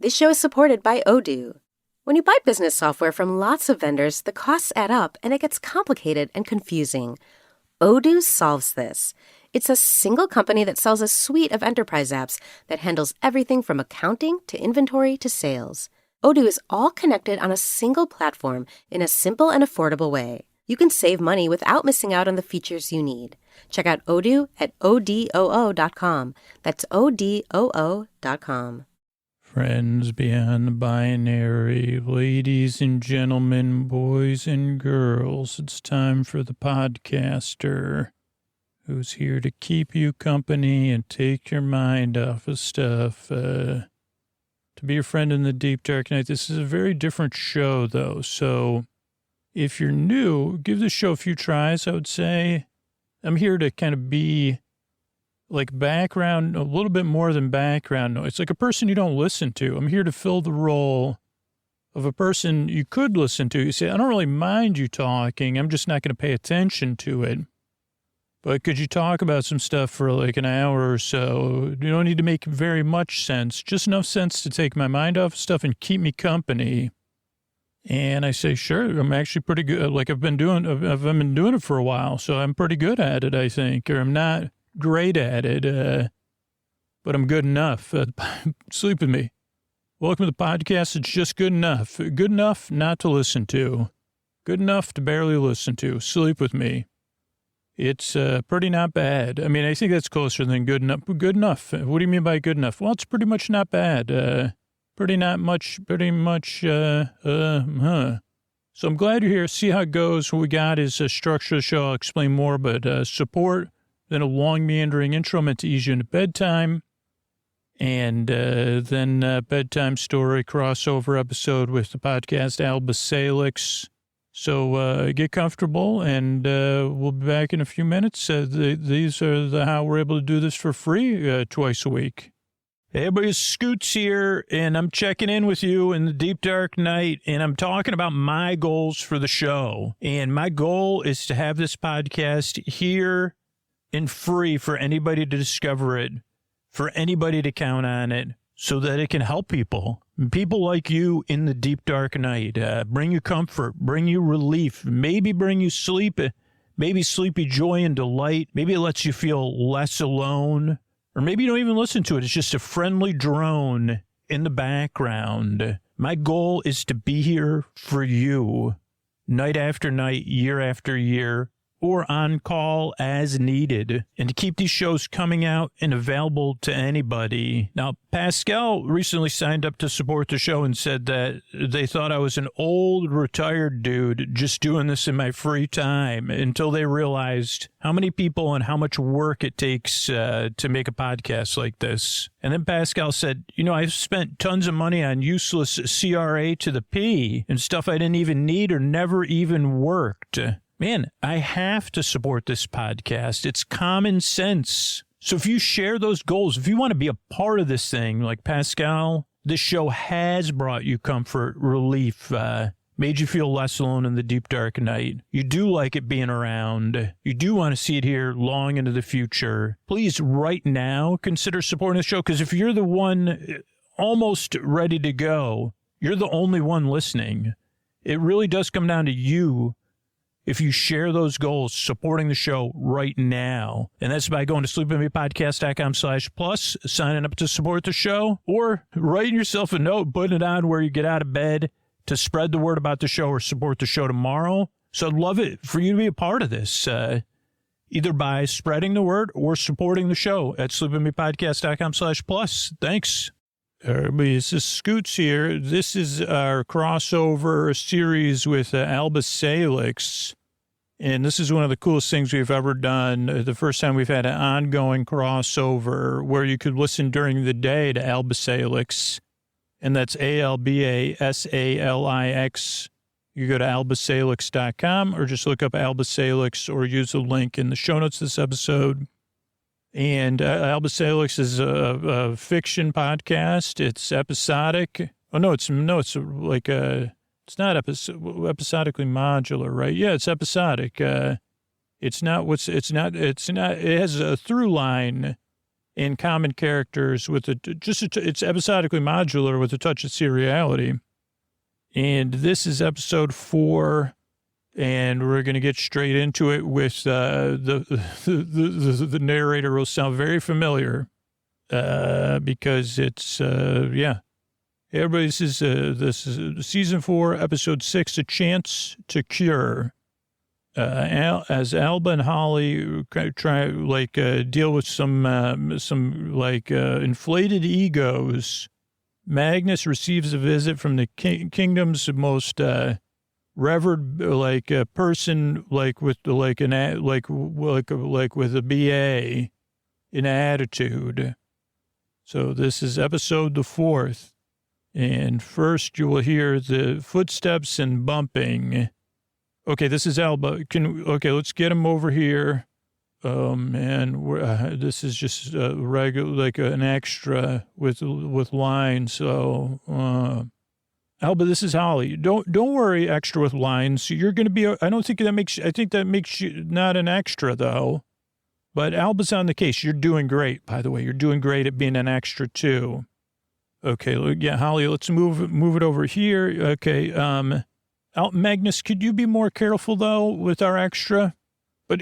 This show is supported by Odoo. When you buy business software from lots of vendors, the costs add up and it gets complicated and confusing. Odoo solves this. It's a single company that sells a suite of enterprise apps that handles everything from accounting to inventory to sales. Odoo is all connected on a single platform in a simple and affordable way. You can save money without missing out on the features you need. Check out Odoo at odoo.com. That's odoo.com. Friends beyond the binary, ladies and gentlemen, boys and girls, it's time for the podcaster who's here to keep you company and take your mind off of stuff. To be your friend in the deep dark night. This is a very different show, though, so if you're new, give the show a few tries, I would say. I'm here to kind of be like background, a little bit more than background noise. It's like a person you don't listen to. I'm here to fill the role of a person you could listen to. You say, I don't really mind you talking. I'm just not going to pay attention to it. But could you talk about some stuff for like an hour or so? You don't need to make very much sense, just enough sense to take my mind off stuff and keep me company. And I say, sure, I'm actually pretty good. Like I've been doing it for a while, so I'm pretty good at it, I think. Or I'm not great at it, but I'm good enough. Sleep with me. Welcome to the podcast. It's just good enough. Good enough not to listen to. Good enough to barely listen to. Sleep with me. It's pretty not bad. I mean, I think that's closer than good enough. Good enough. What do you mean by good enough? Well, it's pretty much not bad. Pretty much. So I'm glad you're here. See how it goes. What we got is a structure of the show. I'll explain more, but support, then a long meandering intro meant to ease you into bedtime, and then bedtime story crossover episode with the podcast Alba, Salix. So get comfortable, and we'll be back in a few minutes. These are how we're able to do this for free twice a week. Hey, everybody, Scoots here, and I'm checking in with you in the deep, dark night, and I'm talking about my goals for the show. And my goal is to have this podcast here and free for anybody to discover it, for anybody to count on it, so that it can help people. People like you in the deep, dark night. Bring you comfort, bring you relief, maybe bring you sleep, maybe sleepy joy and delight. Maybe it lets you feel less alone. Or maybe you don't even listen to it. It's just a friendly drone in the background. My goal is to be here for you night after night, year after year, or on call as needed, and to keep these shows coming out and available to anybody. Now, Pascal recently signed up to support the show and said that they thought I was an old retired dude just doing this in my free time, until they realized how many people and how much work it takes to make a podcast like this. And then Pascal said, I've spent tons of money on useless CRA to the P and stuff I didn't even need or never even worked. Man, I have to support this podcast. It's common sense. So if you share those goals, if you want to be a part of this thing, like Pascal, this show has brought you comfort, relief, made you feel less alone in the deep, dark night. You do like it being around. You do want to see it here long into the future. Please, right now, consider supporting the show, because if you're the one almost ready to go, you're the only one listening. It really does come down to you. If you share those goals, supporting the show right now. And that's by going to sleepwithmepodcast.com/plus, signing up to support the show, or writing yourself a note, putting it on where you get out of bed to spread the word about the show or support the show tomorrow. So I'd love it for you to be a part of this, either by spreading the word or supporting the show at sleepwithmepodcast.com/plus. Thanks. Everybody, this is Scoots here. This is our crossover series with Alba Salix, and this is one of the coolest things we've ever done. The first time we've had an ongoing crossover where you could listen during the day to Alba Salix, and that's ALBASALIX. You go to albasalix.com or just look up Alba Salix or use the link in the show notes of this episode. And Alba Salix is a fiction podcast. It's episodic. Oh, it's like it's not episodically modular, right? Yeah, it's episodic. It has a through line and common characters with it's episodically modular with a touch of seriality. And this is episode 4, and we're going to get straight into it with the narrator will sound very familiar because it's, Everybody, this is season 4, episode 6, A Chance to Cure. As Alba and Holly try deal with some inflated egos, Magnus receives a visit from the kingdom's most revered person with with a BA in attitude. So this is episode the 4th, and first you will hear the footsteps and bumping. Okay, this is Alba. Let's get him over here. This is just regular, an extra with lines. So, Alba, this is Holly. Don't worry, extra with lines. You're going to be. I think that makes you not an extra though. But Alba's on the case. You're doing great, by the way. You're doing great at being an extra too. Okay, yeah, Holly. Let's move it over here. Okay, Magnus, could you be more careful, though, with our extra? But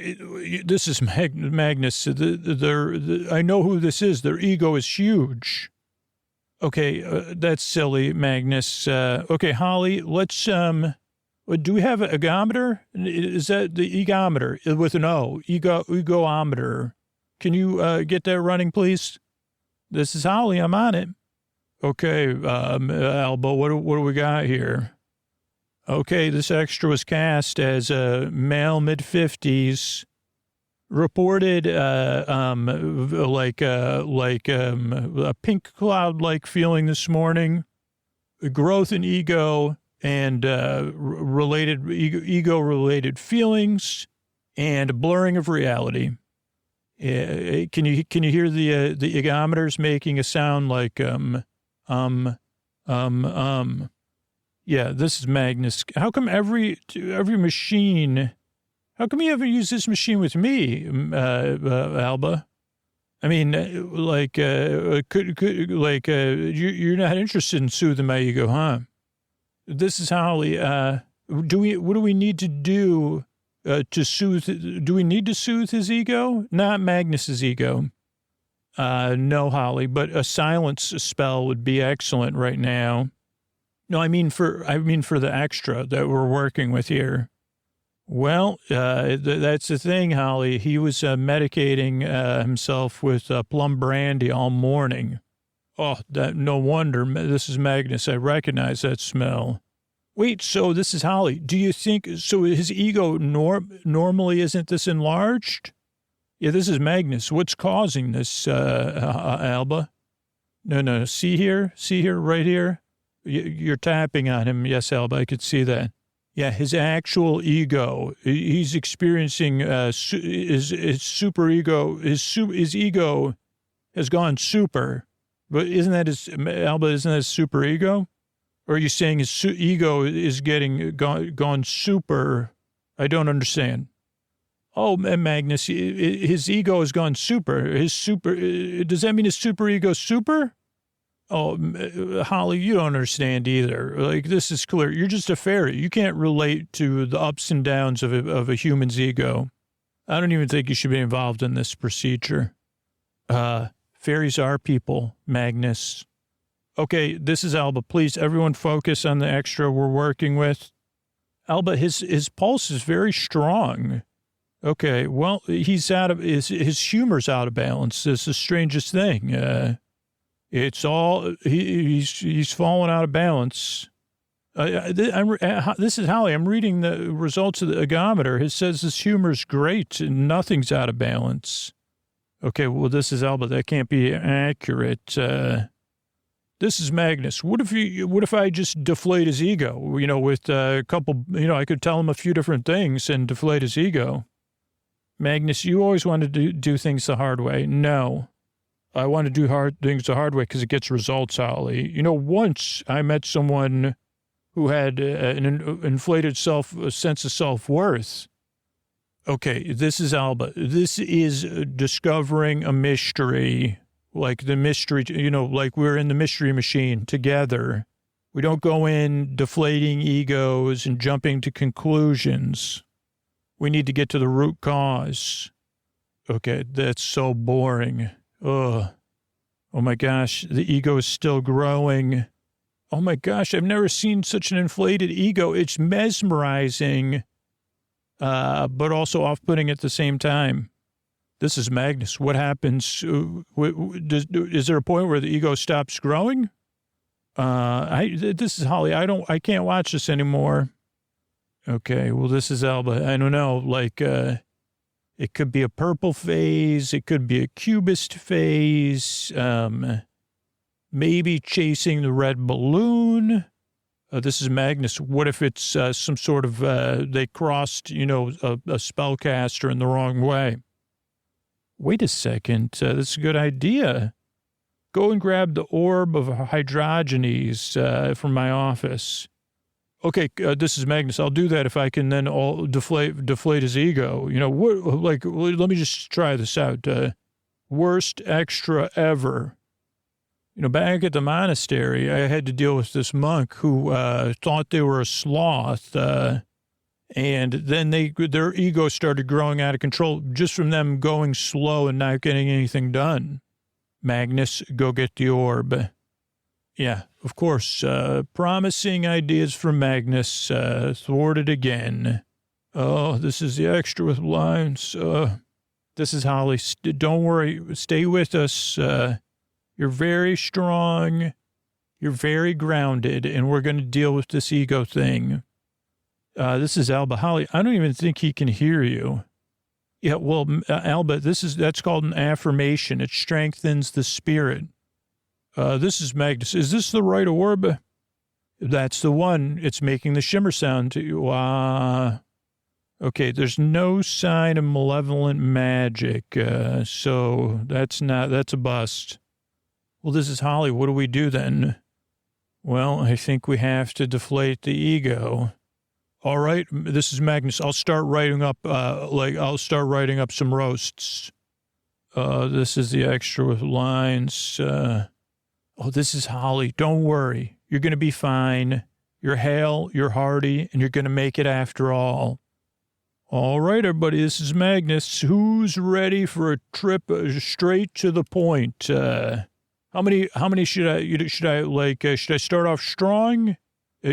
this is Magnus. I know who this is. Their ego is huge. Okay, that's silly, Magnus. Okay, Holly, let's, do we have an egometer? Is that the egometer with an O? Egometer. Can you get that running, please? This is Holly. I'm on it. Okay, Alba, what do we got here? Okay, this extra was cast as a male mid-50s, reported a pink cloud-like feeling this morning, growth in ego and related ego-related feelings, and blurring of reality. Can you hear the egometers making a sound like Yeah, this is Magnus. How come every machine? How come you haven't used this machine with me, Alba? I mean, you're not interested in soothing my ego, huh? This is Holly. What do we need to do to soothe? Do we need to soothe his ego? Not Magnus's ego. No, Holly, but a silence spell would be excellent right now. No, I mean for the extra that we're working with here. Well, that's the thing, Holly. He was medicating himself with plum brandy all morning. Oh, no wonder. This is Magnus. I recognize that smell. Wait, so this is Holly. Do you think, so his ego normally isn't this enlarged? Yeah, this is Magnus. What's causing this, Alba? No. See here, right here? You're tapping on him. Yes, Alba, I could see that. Yeah, his actual ego. He's experiencing his super ego. His ego has gone super. But isn't that his super ego? Or are you saying his ego is gone super? I don't understand. Oh, Magnus, his ego has gone super. Does that mean his super ego super? Oh, Holly, you don't understand either. This is clear. You're just a fairy. You can't relate to the ups and downs of a human's ego. I don't even think you should be involved in this procedure. Fairies are people, Magnus. Okay, this is Alba. Please, everyone focus on the extra we're working with. Alba, his pulse is very strong. Okay, well, he's his humor's out of balance. It's the strangest thing. It's all, he's fallen out of balance. This is Holly. I'm reading the results of the egometer. It says his humor's great and nothing's out of balance. Okay, well, this is Alba. That can't be accurate. This is Magnus. What if I just deflate his ego, with a couple, I could tell him a few different things and deflate his ego. Magnus, you always wanted to do things the hard way. No. I want to do things the hard way because it gets results, Holly. Once I met someone who had an inflated sense of self-worth. Okay, this is Alba. This is discovering a mystery. like the mystery, like we're in the mystery machine together. We don't go in deflating egos and jumping to conclusions. We need to get to the root cause. Okay, that's so boring. Ugh. Oh my gosh, the ego is still growing. Oh my gosh, I've never seen such an inflated ego. It's mesmerizing, but also off-putting at the same time. This is Magnus. What happens? Is there a point where the ego stops growing? This is Holly. I can't watch this anymore. Okay, well, this is Alba. I don't know, like, it could be a purple phase. It could be a cubist phase. Maybe chasing the red balloon. This is Magnus. What if it's some sort of, they crossed, a spellcaster in the wrong way? Wait a second. This is a good idea. Go and grab the orb of hydrogenes from my office. Okay, this is Magnus. I'll do that if I can then all deflate his ego. Let me just try this out. Worst extra ever. Back at the monastery, I had to deal with this monk who thought they were a sloth, and then their ego started growing out of control just from them going slow and not getting anything done. Magnus, go get the orb. Yeah, of course. Promising ideas from Magnus, thwarted again. Oh, this is the extra with lines. This is Holly. Don't worry. Stay with us. You're very strong. You're very grounded, and we're going to deal with this ego thing. This is Alba. Holly, I don't even think he can hear you. Yeah, well, Alba, that's called an affirmation. It strengthens the spirit. This is Magnus. Is this the right orb? That's the one. It's making the shimmer sound. Okay, there's no sign of malevolent magic, so that's a bust. Well, this is Holly. What do we do then? Well, I think we have to deflate the ego. All right, this is Magnus. I'll start writing up some roasts. This is the extra with lines. This is Holly. Don't worry. You're going to be fine. You're hale, you're hearty, and you're going to make it after all. All right, everybody, this is Magnus. Who's ready for a trip straight to the point? How many should I start off strong?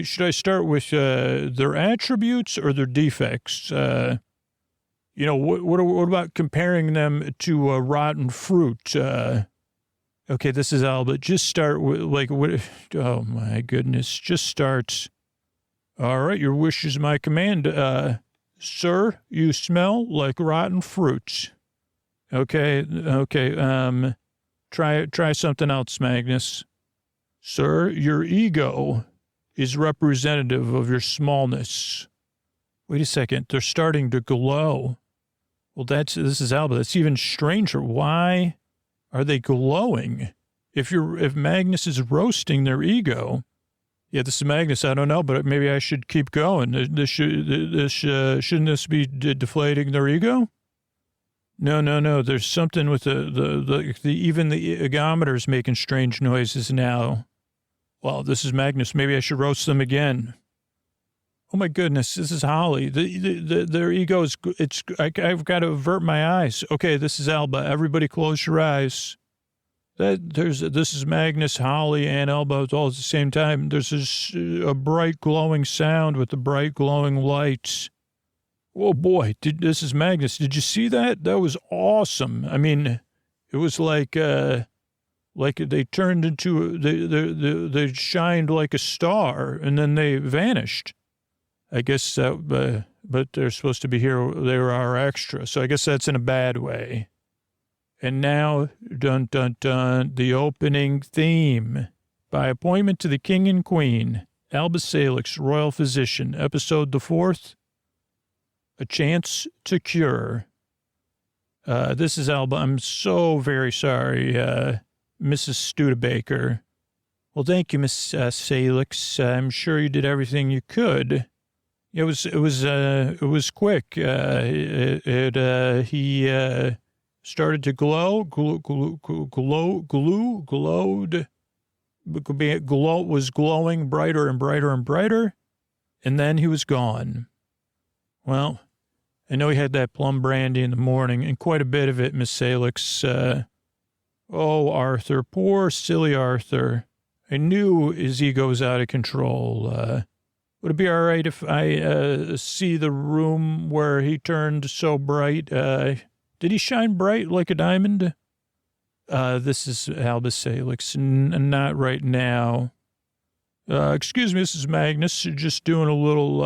Should I start with their attributes or their defects? What about comparing them to rotten fruit? Okay, this is Alba. Just start with, oh, my goodness. Just start. All right, your wish is my command. Sir, you smell like rotten fruit. Okay. Try something else, Magnus. Sir, your ego is representative of your smallness. Wait a second. They're starting to glow. Well, this is Alba. That's even stranger. Why are they glowing? If Magnus is roasting their ego, yeah, this is Magnus. I don't know, but maybe I should keep going. Shouldn't this be deflating their ego? No. There's something with even the egometer's making strange noises now. Well, this is Magnus. Maybe I should roast them again. Oh my goodness, this is Holly. Their ego is. I've got to avert my eyes. Okay, this is Alba. Everybody, close your eyes. This is Magnus, Holly, and Alba all at the same time. There's a bright glowing sound with the bright glowing lights. Oh boy, this is Magnus. Did you see that? That was awesome. I mean, it was like they turned into they shined like a star, and then they vanished. I guess that, but they're supposed to be here. They were our extra, so I guess that's in a bad way. And now, dun, dun, dun, the opening theme. By appointment to the king and queen, Alba Salix, royal physician, episode the 4th, A Chance to Cure. This is Alba. I'm so very sorry, Mrs. Studebaker. Well, thank you, Miss Salix. I'm sure you did everything you could. It was quick. started to glowed, was glowing brighter and brighter and brighter, and then he was gone. Well, I know he had that plum brandy in the morning, and quite a bit of it, Miss Salix. Oh, Arthur, poor silly Arthur. I knew his ego was out of control. Would it be all right if I see the room where he turned so bright? Did he shine bright like a diamond? This is Alba Salix, not right now. Excuse me, this is Magnus. Just doing a little,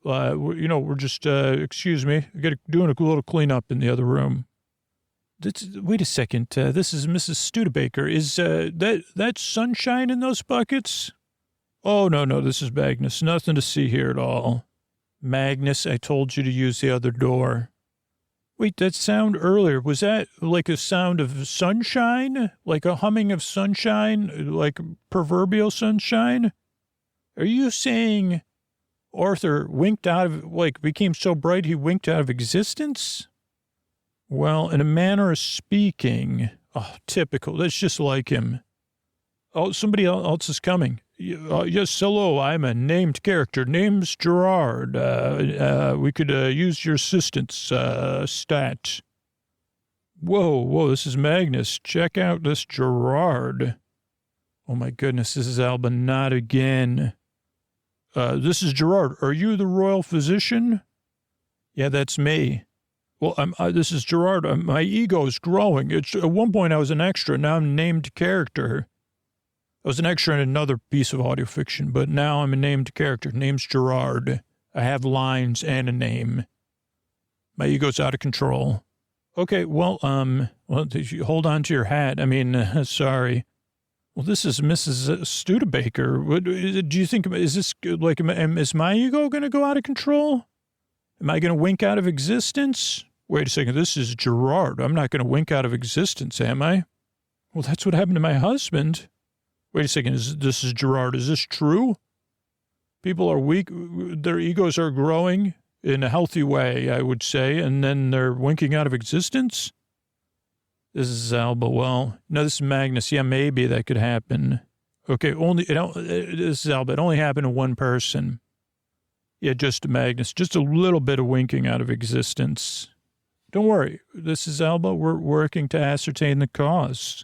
we're just, excuse me, doing a little cleanup in the other room. Wait a second. This is Mrs. Studebaker. Is that sunshine in those buckets? Oh, no, this is Magnus. Nothing to see here at all. Magnus, I told you to use the other door. Wait, that sound earlier, was that like a sound of sunshine? Like a humming of sunshine? Like proverbial sunshine? Are you saying Arthur winked out of, became so bright he winked out of existence? Well, in a manner of speaking, typical. That's just like him. Oh, somebody else is coming. Yes, hello, I'm a named character. Name's Gerard. We could use your assistance, stat. Whoa, this is Magnus. Check out this Gerard. Oh, my goodness, this is Alba, not again. This is Gerard. Are you the royal physician? Yeah, that's me. Well, this is Gerard. My ego is growing. At one point I was an extra. Now I'm a named character. I was an extra in another piece of audio fiction, but now I'm a named character. Name's Gerard. I have lines and a name. My ego's out of control. Okay, well, hold on to your hat. I mean, sorry. Well, this is Mrs. Studebaker. What do you think? Is this is my ego going to go out of control? Am I going to wink out of existence? Wait a second. This is Gerard. I'm not going to wink out of existence, am I? Well, that's what happened to my husband. Wait a second, this is Gerard. Is this true? People are weak, their egos are growing in a healthy way, I would say, and then they're winking out of existence? This is Alba. Well, no, this is Magnus. Yeah, maybe that could happen. Okay, this is Alba. It only happened to one person. Yeah, just Magnus. Just a little bit of winking out of existence. Don't worry. This is Alba. We're working to ascertain the cause.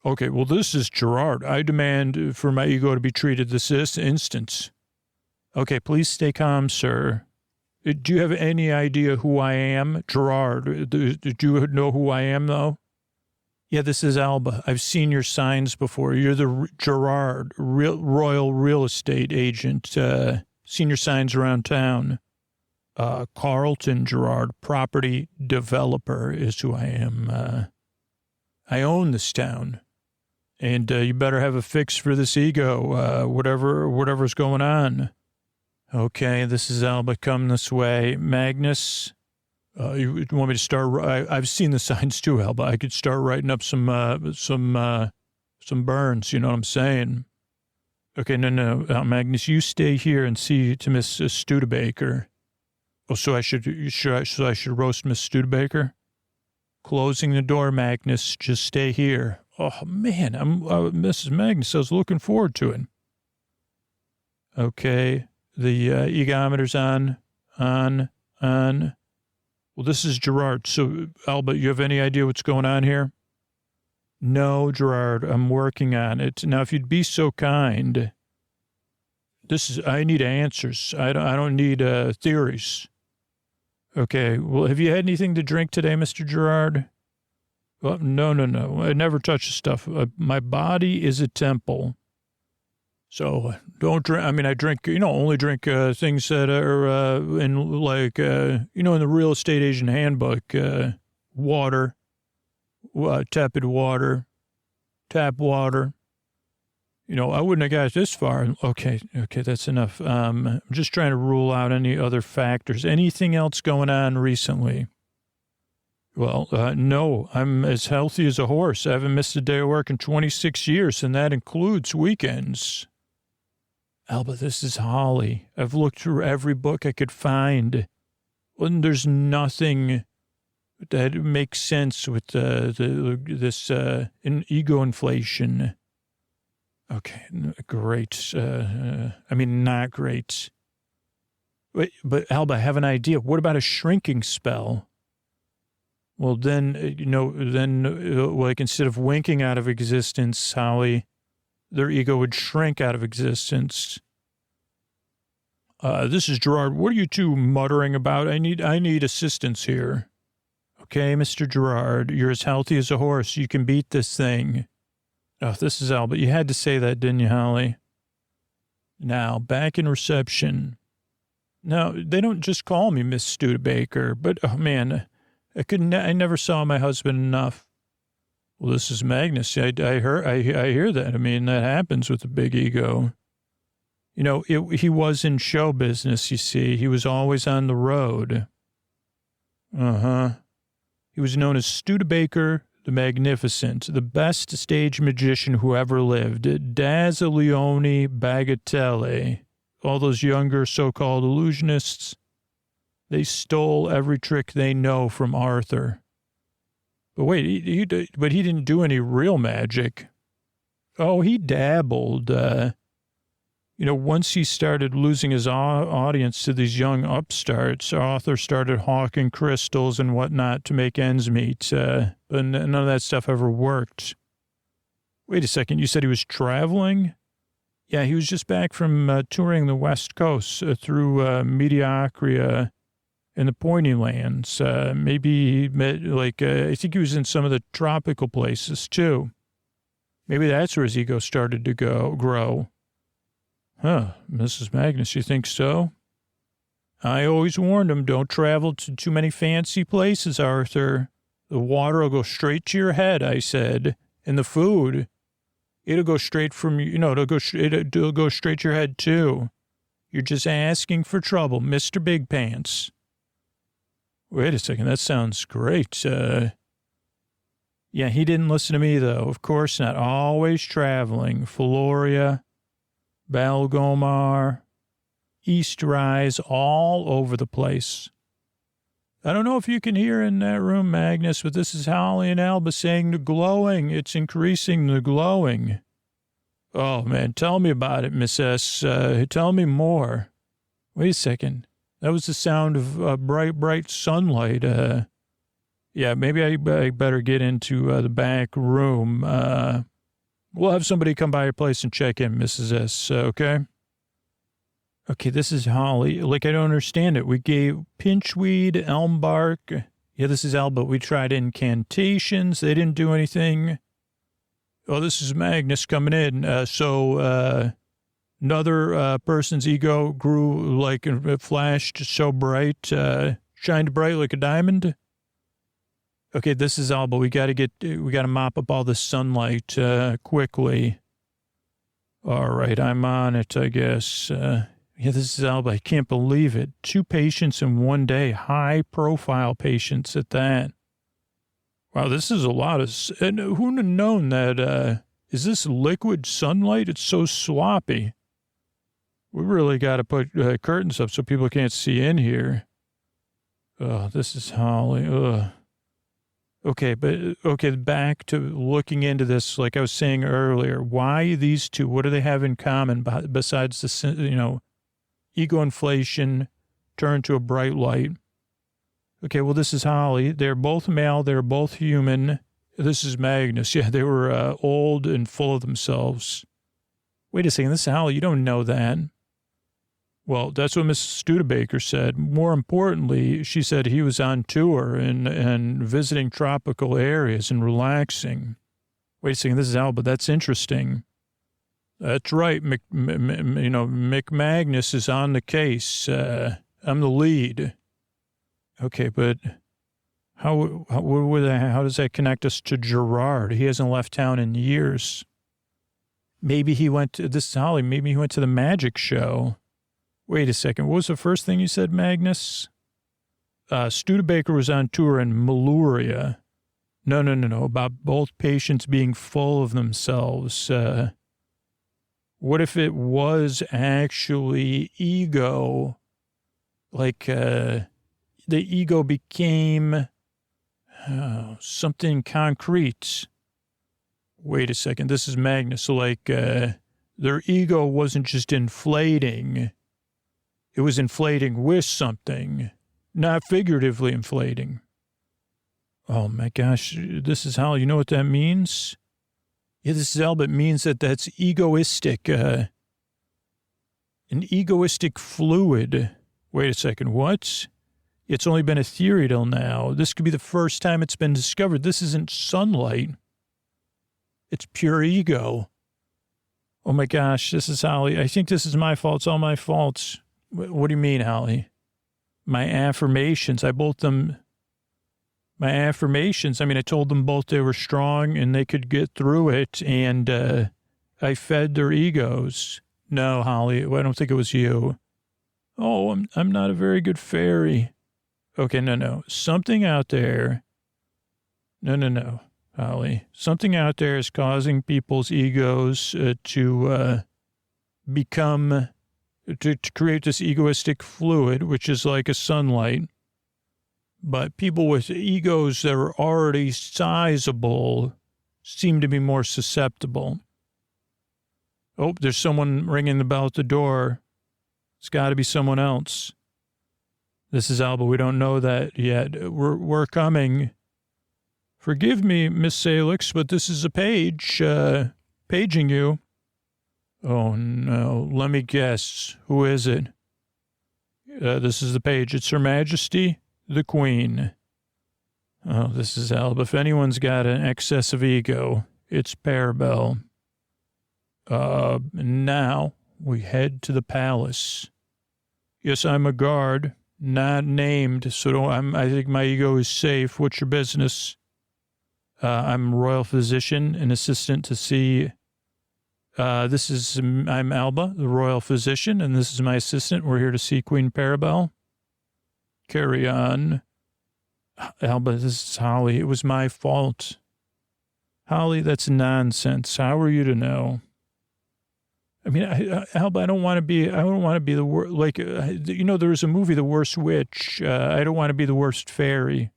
Okay, well, this is Gerard. I demand for my ego to be treated this instant. Okay, please stay calm, sir. Do you have any idea who I am? Gerard, did you know who I am, though? Yeah, this is Alba. I've seen your signs before. You're the Gerard, royal real estate agent. Seen your signs around town. Carlton Gerard, property developer is who I am. I own this town. And you better have a fix for this ego, whatever's going on. Okay, this is Alba. Come this way. Magnus, you want me to start? I've seen the signs too, Alba. I could start writing up some burns, you know what I'm saying? Okay, no. Magnus, you stay here and see to Miss Studebaker. Oh, so I should roast Miss Studebaker? Closing the door, Magnus. Just stay here. Oh, man, I'm Mrs. Magnus. I was looking forward to it. Okay, the egometer's on. Well, this is Gerard. So, Alba, you have any idea what's going on here? No, Gerard, I'm working on it. Now, if you'd be so kind, I need answers. I don't need theories. Okay, well, have you had anything to drink today, Mr. Gerard? Well, no. I never touch stuff. My body is a temple. So don't drink. I mean, I drink, only drink things that are in in the real estate agent handbook, water, tepid water, tap water. I wouldn't have got this far. Okay, that's enough. I'm just trying to rule out any other factors. Anything else going on recently? Well, no, I'm as healthy as a horse. I haven't missed a day of work in 26 years, and that includes weekends. Alba, this is Holly. I've looked through every book I could find. And there's nothing That makes sense with this ego inflation. Okay, great. I mean, not great. Wait, but Alba, I have an idea. What about a shrinking spell? Well, then, like instead of winking out of existence, Holly, their ego would shrink out of existence. This is Gerard. What are you two muttering about? I need assistance here. Okay, Mr. Gerard, you're as healthy as a horse. You can beat this thing. Oh, this is Alba. You had to say that, didn't you, Holly? Now, back in reception. Now, they don't just call me Miss Studebaker, but, oh, man, I never saw my husband enough. Well, this is Magnus. I hear that. I mean, that happens with a big ego. You know, he was in show business, you see. He was always on the road. Uh-huh. He was known as Studebaker the Magnificent, the best stage magician who ever lived. Dazzleone Bagatelle. All those younger so-called illusionists, they stole every trick they know from Arthur. But wait, he didn't do any real magic. Oh, he dabbled. Once he started losing his audience to these young upstarts, Arthur started hawking crystals and whatnot to make ends meet. But none of that stuff ever worked. Wait a second, you said he was traveling? Yeah, he was just back from touring the West Coast through Mediocria and the Pointy Lands. Maybe he met, I think he was in some of the tropical places, too. Maybe that's where his ego started to grow. Huh, Mrs. Magnus, you think so? I always warned him, don't travel to too many fancy places, Arthur. The water will go straight to your head, I said. And the food, it'll go straight from, it'll go straight to your head, too. You're just asking for trouble, Mr. Big Pants. Wait a second, that sounds great. Yeah, he didn't listen to me, though. Of course not. Always traveling. Floria, Balgomar, East Rise, all over the place. I don't know if you can hear in that room, Magnus, but this is Holly and Alba saying the glowing. It's increasing the glowing. Oh, man, tell me about it, Miss S. Tell me more. Wait a second. That was the sound of bright sunlight. Yeah, maybe I better get into the back room. We'll have somebody come by your place and check in, Mrs. S., okay? Okay, this is Holly. I don't understand it. We gave pinchweed, elm bark. Yeah, this is Alba. We tried incantations. They didn't do anything. Oh, this is Magnus coming in. Another person's ego grew it flashed so bright, shined bright like a diamond. Okay, this is Alba. We got to mop up all the sunlight quickly. All right, I'm on it, I guess. Yeah, this is Alba. I can't believe it. 2 patients in one day, high-profile patients at that. Wow, this is a lot of... And who would have known that... is this liquid sunlight? It's so sloppy. We really got to put curtains up so people can't see in here. Oh, this is Holly. Ugh. Okay, back to looking into this, like I was saying earlier. Why these two? What do they have in common besides the, ego inflation turned to a bright light? Okay, well, this is Holly. They're both male. They're both human. This is Magnus. Yeah, they were old and full of themselves. Wait a second. This is Holly. You don't know that. Well, that's what Mrs. Studebaker said. More importantly, she said he was on tour and visiting tropical areas and relaxing. Wait a second, this is Alba. That's interesting. That's right. Mick Magnus is on the case. I'm the lead. Okay, but how does that connect us to Gerard? He hasn't left town in years. Maybe he went to, this is Holly, maybe he went to the magic show. Wait a second. What was the first thing you said, Magnus? Studebaker was on tour in Maluria. No. About both patients being full of themselves. What if it was actually ego? The ego became Oh, something concrete. Wait a second. This is Magnus. So, like, their ego wasn't just inflating. It was inflating with something, not figuratively inflating. Oh, my gosh. This is how, you know what that means? Yeah, this is Alba. It means that that's egoistic. An egoistic fluid. Wait a second. What? It's only been a theory till now. This could be the first time it's been discovered. This isn't sunlight. It's pure ego. Oh my gosh, this is Holly. I think this is my fault. It's all my fault. What do you mean, Holly? My affirmations. My affirmations. I mean, I told them both they were strong and they could get through it, and I fed their egos. No, Holly, I don't think it was you. Oh, I'm not a very good fairy. Okay, no. Something out there. No, Holly. Something out there is causing people's egos to become, to create this egoistic fluid, which is like a sunlight. But people with egos that are already sizable seem to be more susceptible. Oh, there's someone ringing the bell at the door. It's got to be someone else. This is Alba. We don't know that yet. We're coming. Forgive me, Miss Salix, but this is a page, paging you. Oh, no. Let me guess. Who is it? This is the page. It's Her Majesty, the Queen. Oh, this is Alba. If anyone's got an excess of ego, it's Parabel. Now we head to the palace. Yes, I'm a guard. Not named, so I think my ego is safe. What's your business? I'm a royal physician, an assistant to see. I'm Alba, the royal physician, and this is my assistant. We're here to see Queen Parabel. Carry on. Alba, this is Holly. It was my fault. Holly, that's nonsense. How are you to know? I mean, Alba, I don't want to be the worst, like, there was a movie, The Worst Witch. I don't want to be the worst fairy.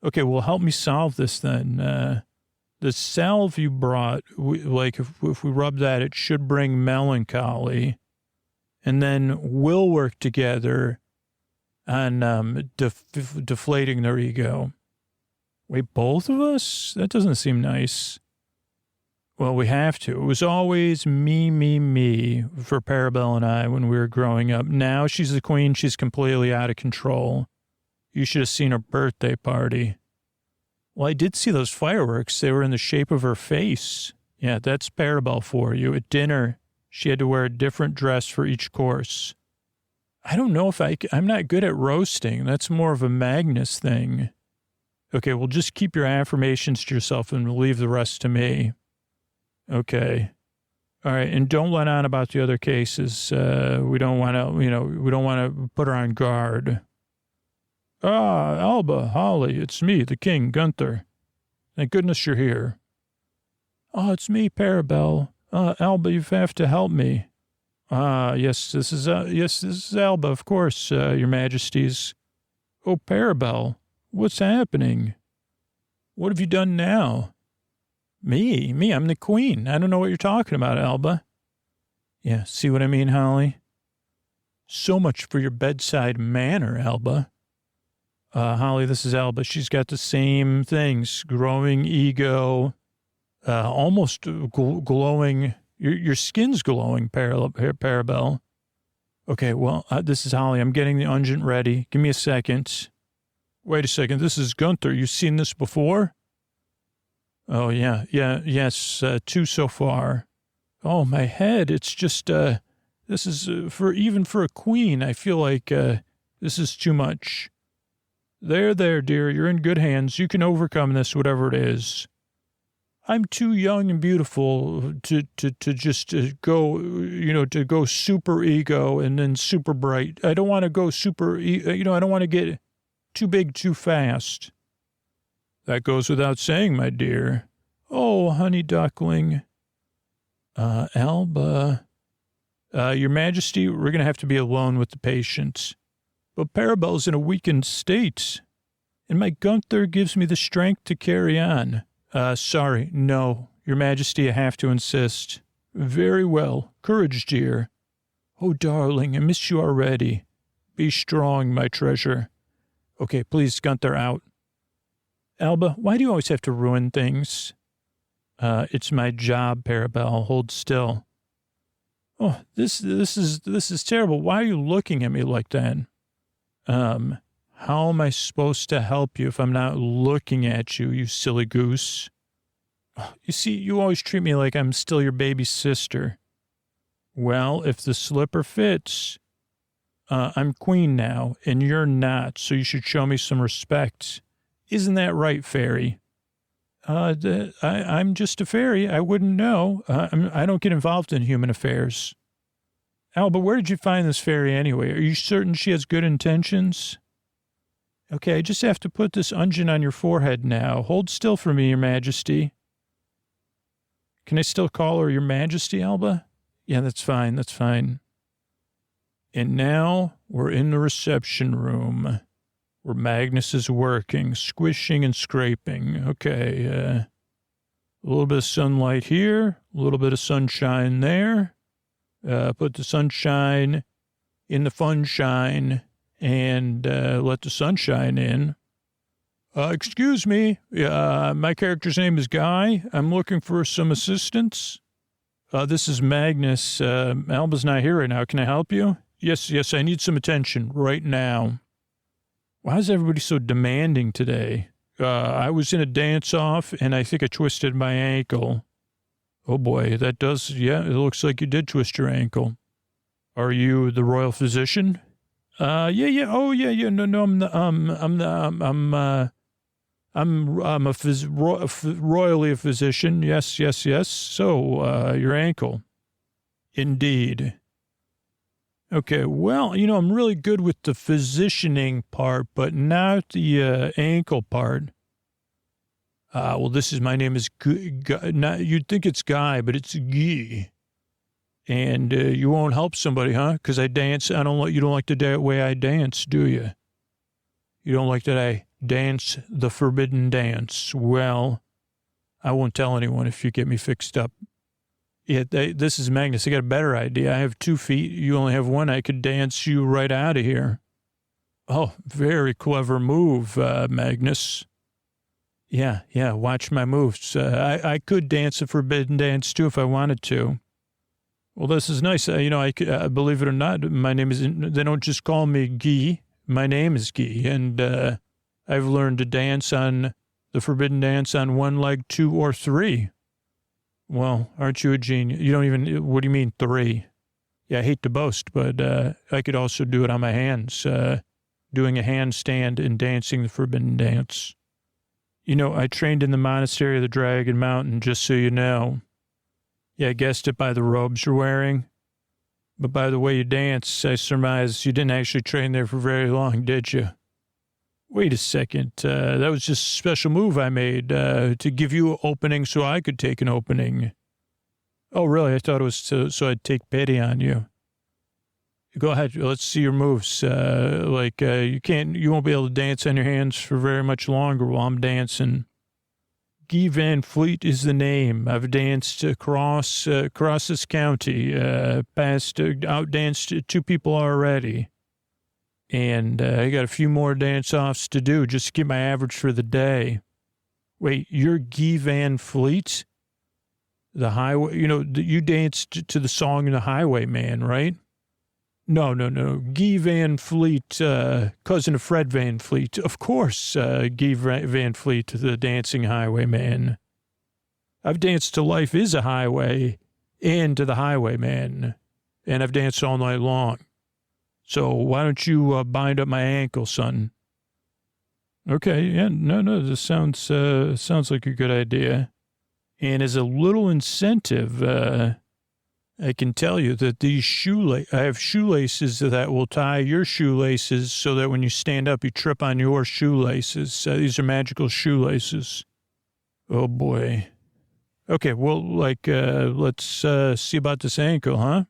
Okay, well, help me solve this then. The salve you brought, if we rub that, it should bring melancholy. And then we'll work together on deflating their ego. Wait, both of us? That doesn't seem nice. Well, we have to. It was always me for Parabel and I when we were growing up. Now she's the queen. She's completely out of control. You should have seen her birthday party. Well, I did see those fireworks. They were in the shape of her face. Yeah, that's Parabel for you. At dinner, she had to wear a different dress for each course. I don't know if I'm not good at roasting. That's more of a Magnus thing. Okay, well, just keep your affirmations to yourself and leave the rest to me. Okay. All right. And don't let on about the other cases. We don't want to put her on guard. Ah, Alba, Holly, it's me, the king, Gunther. Thank goodness you're here. Oh, it's me, Parabel. Alba, you have to help me. Yes, this is Alba, of course, your majesties. Oh, Parabel, what's happening? What have you done now? Me, I'm the queen. I don't know what you're talking about, Alba. Yeah, see what I mean, Holly? So much for your bedside manner, Alba. Holly, this is Alba. She's got the same things, growing ego, almost glowing. Your skin's glowing, Parabel. Okay, well, this is Holly. I'm getting the unguent ready. Give me a second. Wait a second. This is Gunther. You seen this before? Oh, yes, 2 so far. Oh, my head, it's just, this is, even for a queen, I feel like, this is too much. There, dear, you're in good hands. You can overcome this, whatever it is. I'm too young and beautiful to just go, to go super ego and then super bright. I don't want to go super, I don't want to get too big too fast. That goes without saying, my dear. Oh, honey duckling. Alba. Your Majesty, we're going to have to be alone with the patient. But Parabel's in a weakened state. and my Gunther gives me the strength to carry on. Sorry, no, Your Majesty, I have to insist. Very well. Courage, dear. Oh, darling, I miss you already. Be strong, my treasure. Okay, please, Gunther, out. Alba, why do you always have to ruin things? It's my job, Parabelle. Hold still. Oh, this is terrible. Why are you looking at me like that? How am I supposed to help you if I'm not looking at you, you silly goose? You see, you always treat me like I'm still your baby sister. Well, if the slipper fits, I'm queen now, and you're not, so you should show me some respect. Isn't that right, fairy? I'm just a fairy. I wouldn't know. I don't get involved in human affairs. Alba, where did you find this fairy anyway? Are you certain she has good intentions? Okay, I just have to put this unguent on your forehead now. Hold still for me, Your Majesty. Can I still call her Your Majesty, Alba? Yeah, that's fine, that's fine. And now we're in the reception room where Magnus is working, squishing and scraping. Okay, a little bit of sunlight here, a little bit of sunshine there. Put the sunshine in the funshine and let the sunshine in. Excuse me, my character's name is Guy. I'm looking for some assistance. This is Magnus. Alba's not here right now. Can I help you? Yes, I need some attention right now. Why is everybody so demanding today? I was in a dance-off, and I think I twisted my ankle. Oh, boy, that does, yeah, it looks like you did twist your ankle. Are you the royal physician? Yeah, oh, yeah, no, I'm royally a physician, yes, so, your ankle. Indeed. Okay, well, I'm really good with the physicianing part, but not the ankle part. Well, my name is you'd think it's Guy, but it's Guy. And you won't help somebody, huh? Because I dance. You don't like the way I dance, do you? You don't like that I dance the forbidden dance. Well, I won't tell anyone if you get me fixed up. Yeah, this is Magnus. I got a better idea. I have 2 feet. You only have 1. I could dance you right out of here. Oh, very clever move, Magnus. Yeah, watch my moves. I could dance a forbidden dance, too, if I wanted to. Well, this is nice. I could, believe it or not, my name is, they don't just call me Guy. My name is Guy, and I've learned to dance on the forbidden dance on 1 leg, 2 or 3. Well, aren't you a genius? You don't even, what do you mean 3? Yeah, I hate to boast, but I could also do it on my hands, doing a handstand and dancing the forbidden dance. I trained in the monastery of the Dragon Mountain, just so you know. Yeah, I guessed it by the robes you're wearing. But by the way you dance, I surmise you didn't actually train there for very long, did you? Wait a second. That was just a special move I made to give you an opening so I could take an opening. Oh, really? I thought it was so I'd take pity on you. Go ahead. Let's see your moves. You won't be able to dance on your hands for very much longer while I'm dancing. Guy Van Fleet is the name. I've danced across this county, outdanced 2 people already. And I got a few more dance-offs to do just to get my average for the day. Wait, you're Guy Van Fleet? The highway, you danced to the song The Highwayman, right? No. Guy Van Fleet, cousin of Fred Van Fleet. Of course, Guy Van Fleet, the dancing highwayman. I've danced to Life is a Highway and to The Highwayman, and I've danced all night long. So why don't you bind up my ankle, son? Okay, yeah, no, this sounds like a good idea. And as a little incentive, I can tell you that I have shoelaces that will tie your shoelaces so that when you stand up, you trip on your shoelaces. These are magical shoelaces. Oh, boy. Okay, well, let's see about this ankle, huh?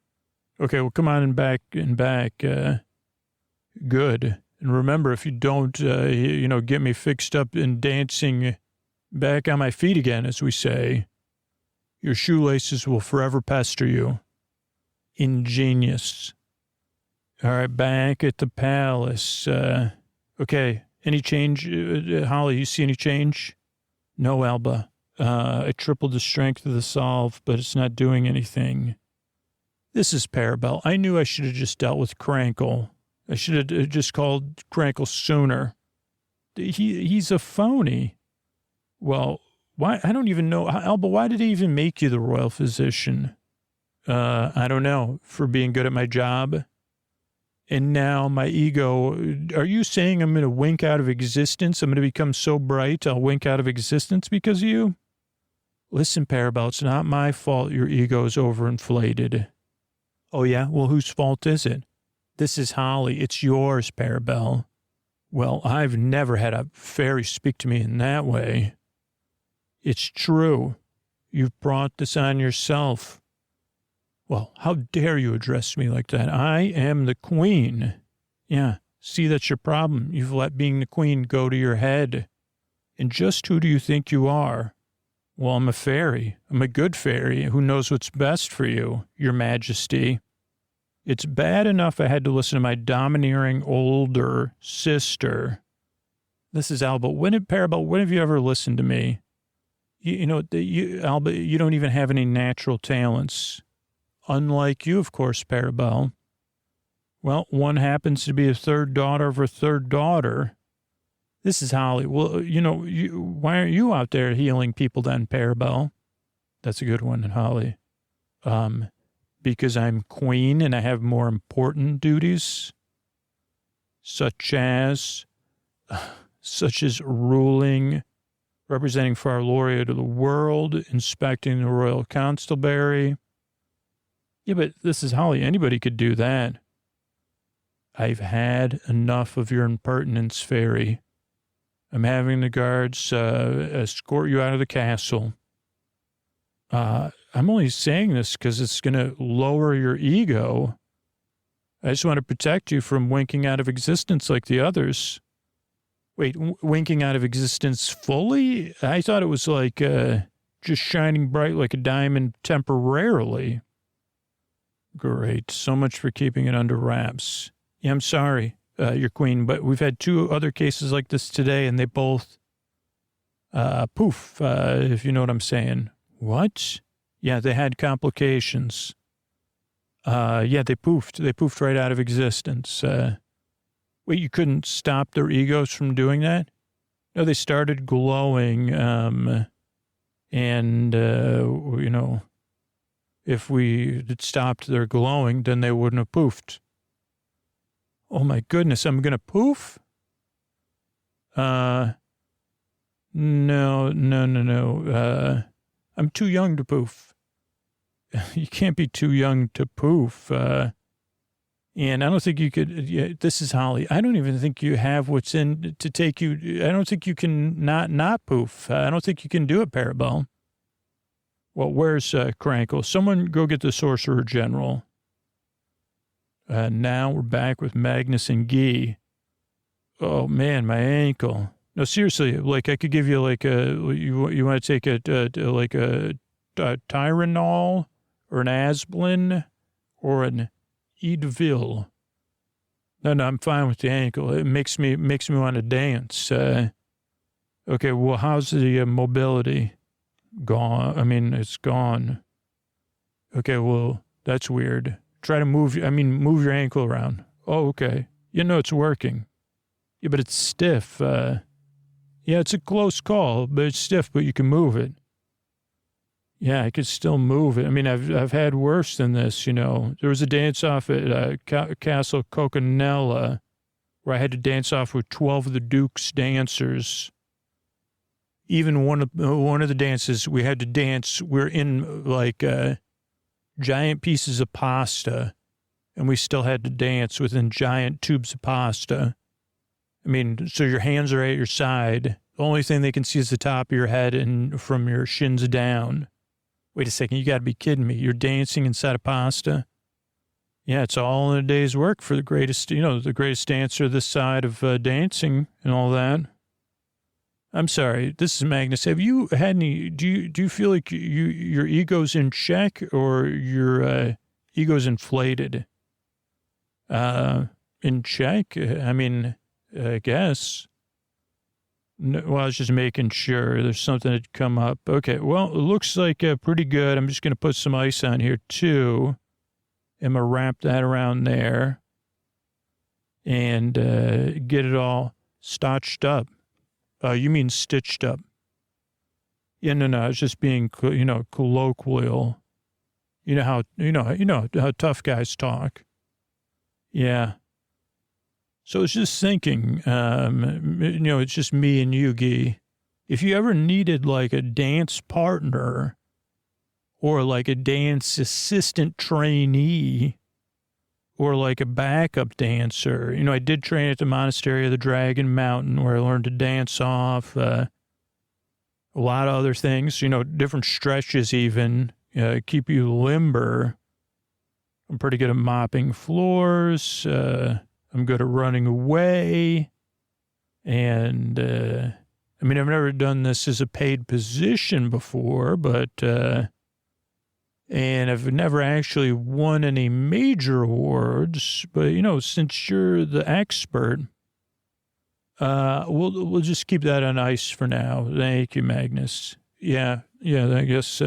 Okay, well, come on and back. Good. And remember, if you don't, get me fixed up in dancing back on my feet again, as we say, your shoelaces will forever pester you. Ingenious. All right, back at the palace. Okay, any change? Holly, you see any change? No, Alba. I tripled the strength of the solve, but it's not doing anything. This is Parabel. I knew I should have just dealt with Crankle. I should have just called Crankle sooner. He's a phony. Well, why? I don't even know. Alba, why did he even make you the royal physician? I don't know. For being good at my job. And now my ego, are you saying I'm going to wink out of existence? I'm going to become so bright I'll wink out of existence because of you? Listen, Parabel, it's not my fault your ego is overinflated. Oh, yeah? Well, whose fault is it? This is Holly. It's yours, Parabel. Well, I've never had a fairy speak to me in that way. It's true. You've brought this on yourself. Well, how dare you address me like that? I am the queen. Yeah, see, that's your problem. You've let being the queen go to your head. And just who do you think you are? Well, I'm a fairy. I'm a good fairy who knows what's best for you, your majesty. It's bad enough I had to listen to my domineering older sister. This is Alba. Parabel, when have you ever listened to me? Alba, you don't even have any natural talents. Unlike you, of course, Parabel. Well, one happens to be a third daughter of a third daughter. This is Holly. Well, why aren't you out there healing people then, Parabel? That's a good one, Holly. Because I'm queen and I have more important duties, such as ruling, representing Far Laureate of the world, inspecting the royal constabulary. Yeah, but this is Holly. Anybody could do that. I've had enough of your impertinence, fairy. I'm having the guards escort you out of the castle. I'm only saying this because it's going to lower your ego. I just want to protect you from winking out of existence like the others. Wait, winking out of existence fully? I thought it was like just shining bright like a diamond temporarily. Great. So much for keeping it under wraps. Yeah, I'm sorry, your queen, but we've had 2 other cases like this today, and they both, poof, if you know what I'm saying. What? Yeah, they had complications. Yeah, they poofed. They poofed right out of existence. Wait, you couldn't stop their egos from doing that? No, they started glowing, if we had stopped their glowing, then they wouldn't have poofed. Oh, my goodness, I'm going to poof? No. I'm too young to poof. You can't be too young to poof. And I don't think you could, this is Holly. I don't even think you have what's in to take you. I don't think you can not poof. I don't think you can do it, Parabel. Well, where's Crankle? Someone go get the Sorcerer General. Now we're back with Magnus and Guy. Oh, man, my ankle. No, seriously, like I could give you like you want to take a Tylenol or an Asplin or an Eadvil. No, I'm fine with the ankle. It makes me want to dance. Okay, well, how's the mobility? Gone. I mean, it's gone. Okay, well, that's weird. Try to move your ankle around. Oh, okay. It's working. Yeah, but it's stiff. Yeah, it's a close call, but it's stiff, but you can move it. Yeah, I could still move it. I mean, I've had worse than this, There was a dance-off at Castle Coconella where I had to dance off with 12 of the Duke's dancers. Even one of the dances we had to dance, we're in like giant pieces of pasta, and we still had to dance within giant tubes of pasta. I mean, so your hands are at your side. The only thing they can see is the top of your head and from your shins down. Wait a second, you got to be kidding me. You're dancing inside of pasta? Yeah, it's all in a day's work for the greatest, the greatest dancer this side of dancing and all that. I'm sorry, this is Magnus. Have you had any, do you feel like your ego's in check or your ego's inflated? In check? I mean, I guess. No, well, I was just making sure there's something that come up. Okay, well, it looks like pretty good. I'm just going to put some ice on here, too. I'm going to wrap that around there and get it all stotched up. You mean stitched up? Yeah, no, it's just being, colloquial. You know how tough guys talk. Yeah. So I was just thinking, it's just me and you, Guy. If you ever needed like a dance partner or like a dance assistant trainee or like a backup dancer, I did train at the Monastery of the Dragon Mountain where I learned to dance off, a lot of other things, different stretches even, keep you limber. I'm pretty good at mopping floors. I'm good at running away. And, I've never done this as a paid position before, but, and I've never actually won any major awards, but, since you're the expert, we'll just keep that on ice for now. Thank you, Magnus. Yeah, I guess,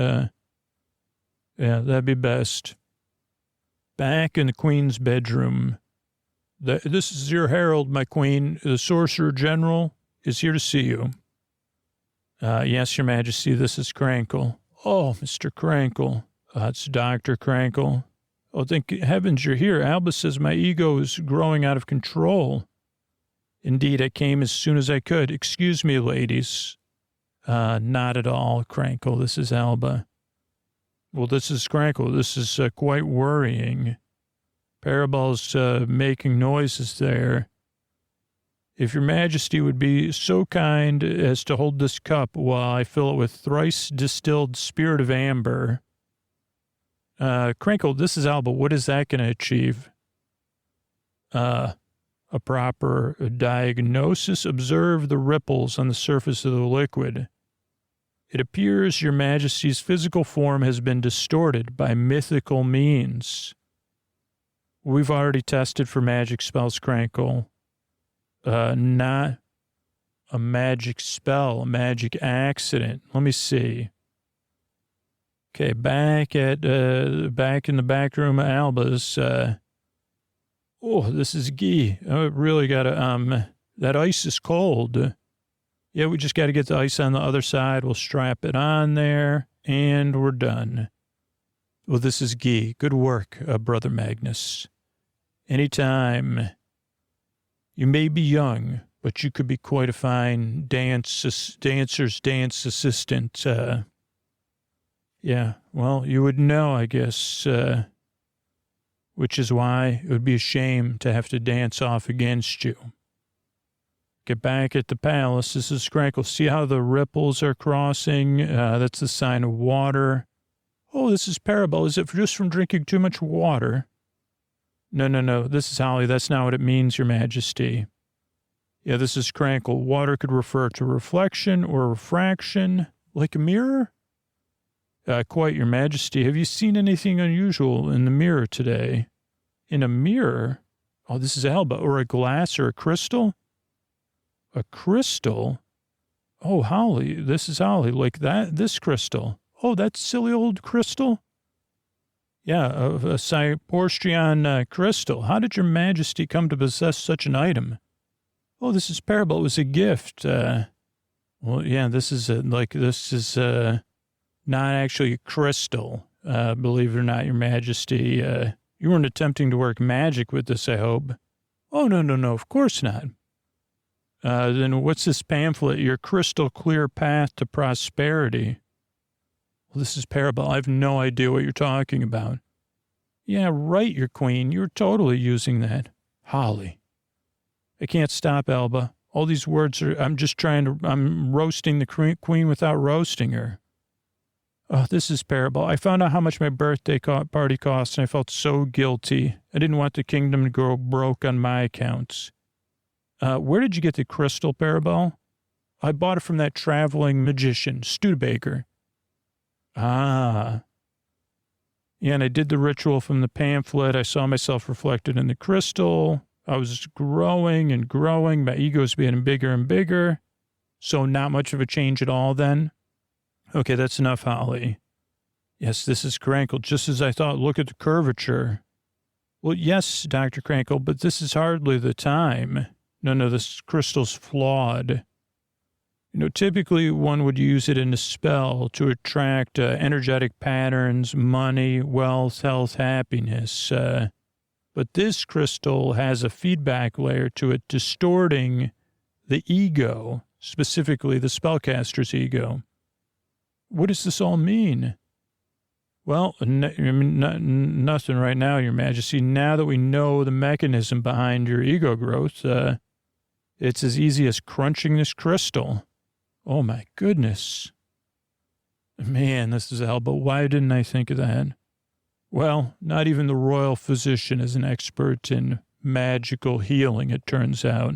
that'd be best. Back in the Queen's bedroom. This is your herald, my queen. The Sorcerer General is here to see you. Yes, Your Majesty, this is Crankle. Oh, Mr. Crankle. It's Dr. Crankle. Oh, thank heavens you're here. Alba says my ego is growing out of control. Indeed, I came as soon as I could. Excuse me, ladies. Not at all, Crankle. This is Alba. Well, this is Crankle. This is quite worrying. Parabol's making noises there. If Your Majesty would be so kind as to hold this cup while I fill it with thrice distilled spirit of amber. Crankle, this is Alba. What is that going to achieve? A proper diagnosis. Observe the ripples on the surface of the liquid. It appears Your Majesty's physical form has been distorted by mythical means. We've already tested for magic spells, Crankle. Not a magic spell, a magic accident. Let me see. Okay, back in the back room of Alba's. This is Guy. I really gotta, that ice is cold. Yeah, we just got to get the ice on the other side. We'll strap it on there, and we're done. Well, this is Guy. Good work, Brother Magnus. Anytime. You may be young, but you could be quite a fine dancer's dance assistant. Yeah, well, you would know, I guess, which is why it would be a shame to have to dance off against you. Get back at the palace. This is Crankle. See how the ripples are crossing? That's the sign of water. Oh, this is Parabel. Is it just from drinking too much water? No. This is Holly. That's not what it means, Your Majesty. Yeah, this is Crankle. Water could refer to reflection or refraction, like a mirror. Quite, Your Majesty. Have you seen anything unusual in the mirror today? In a mirror? Oh, this is Alba. Or a glass or a crystal? A crystal? Oh, Holly, this is Holly, like that, this crystal. Oh, that silly old crystal? Yeah, a Cyporstrian crystal. How did Your Majesty come to possess such an item? Oh, this is Parable. It was a gift. Well, yeah, this is not actually a crystal, believe it or not, Your Majesty. You weren't attempting to work magic with this, I hope. Oh, no, of course not. Then what's this pamphlet? Your crystal clear path to prosperity. Well, this is Parable. I have no idea what you're talking about. Yeah, right, Your Queen. You're totally using that. Holly. I can't stop, Alba. All these words I'm roasting the queen without roasting her. Oh, this is terrible. I found out how much my birthday party cost, and I felt so guilty. I didn't want the kingdom to go broke on my accounts. Where did you get the crystal, Parabel? I bought it from that traveling magician, Studebaker. Ah. Yeah, and I did the ritual from the pamphlet. I saw myself reflected in the crystal. I was growing and growing. My ego's getting bigger and bigger. So not much of a change at all then. Okay, that's enough, Holly. Yes, this is Crankle, just as I thought. Look at the curvature. Well, yes, Dr. Crankle, but this is hardly the time. No, this crystal's flawed. Typically one would use it in a spell to attract energetic patterns, money, wealth, health, happiness. But this crystal has a feedback layer to it, distorting the ego, specifically the spellcaster's ego. What does this all mean? Well, nothing right now, Your Majesty. Now that we know the mechanism behind your ego growth, it's as easy as crunching this crystal. Oh, my goodness. Man, this is Alba. Why didn't I think of that? Well, not even the royal physician is an expert in magical healing, it turns out.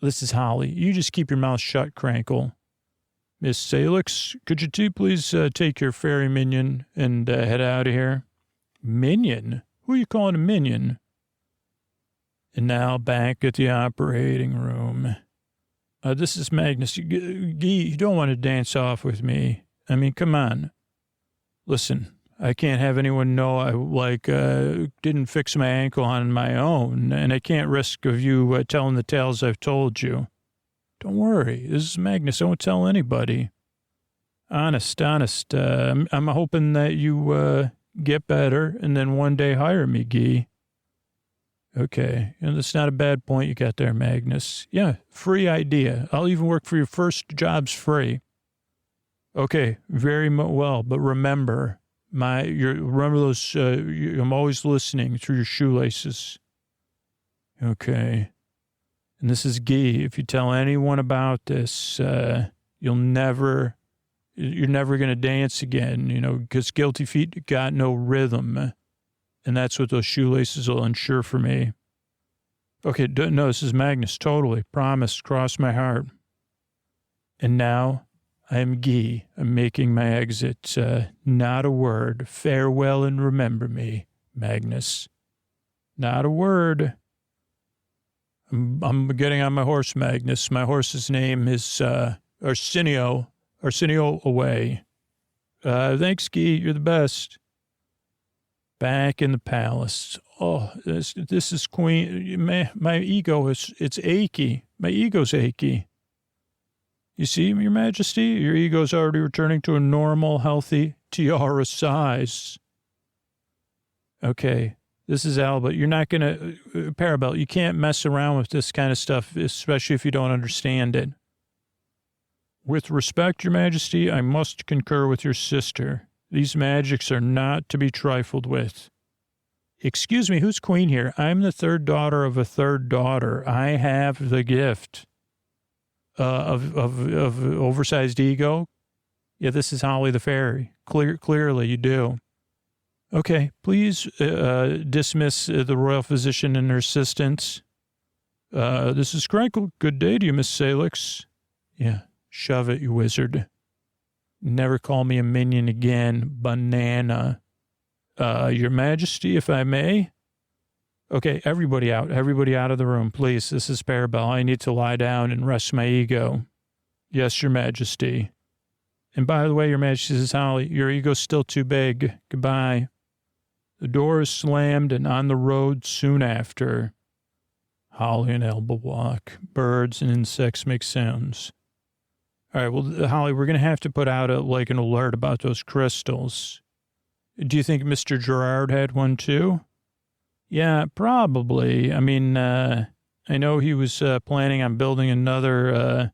This is Holly. You just keep your mouth shut, Crankle. Miss Salix, could you please take your fairy minion and head out of here? Minion? Who are you calling a minion? And now back at the operating room. This is Magnus. You don't want to dance off with me. I mean, come on. Listen, I can't have anyone know I, didn't fix my ankle on my own, and I can't risk of you telling the tales I've told you. Don't worry. This is Magnus. I won't tell anybody. Honest. I'm hoping that you get better and then one day hire me, Guy. Okay. That's not a bad point you got there, Magnus. Yeah, free idea. I'll even work for your first jobs free. Okay, very well. But remember, remember those, I'm always listening through your shoelaces. Okay. And this is Guy. If you tell anyone about this, you're never going to dance again, because guilty feet got no rhythm. And that's what those shoelaces will ensure for me. Okay, no, this is Magnus, totally. Promise, cross my heart. And now I am Guy. I'm making my exit. Not a word. Farewell and remember me, Magnus. Not a word. I'm getting on my horse, Magnus. My horse's name is Arsenio. Arsenio away. Thanks, Guy. You're the best. Back in the palace. Oh, this is Queen. My ego it's achy. My ego's achy. You see, Your Majesty, your ego's already returning to a normal, healthy tiara size. Okay, this is Alba. You're not going to, Parabel, you can't mess around with this kind of stuff, especially if you don't understand it. With respect, Your Majesty, I must concur with your sister. These magics are not to be trifled with. Excuse me, who's queen here? I'm the third daughter of a third daughter. I have the gift of oversized ego. Yeah, this is Holly the Fairy. Clearly, you do. Okay, please dismiss the royal physician and her assistants. This is Crankle. Good day to you, Miss Salix. Yeah, shove it, you wizard. Never call me a minion again, banana. Your Majesty, if I may. Okay, everybody out of the room, please. This is Parabel. I need to lie down and rest my ego. Yes, Your Majesty. And by the way, Your Majesty, this is Holly. Your ego's still too big. Goodbye. The door is slammed and on the road soon after. Holly and Alba walk. Birds and insects make sounds. All right, well, Holly, we're going to have to put out an alert about those crystals. Do you think Mr. Gerard had one too? Yeah, probably. I mean, I know he was planning on building another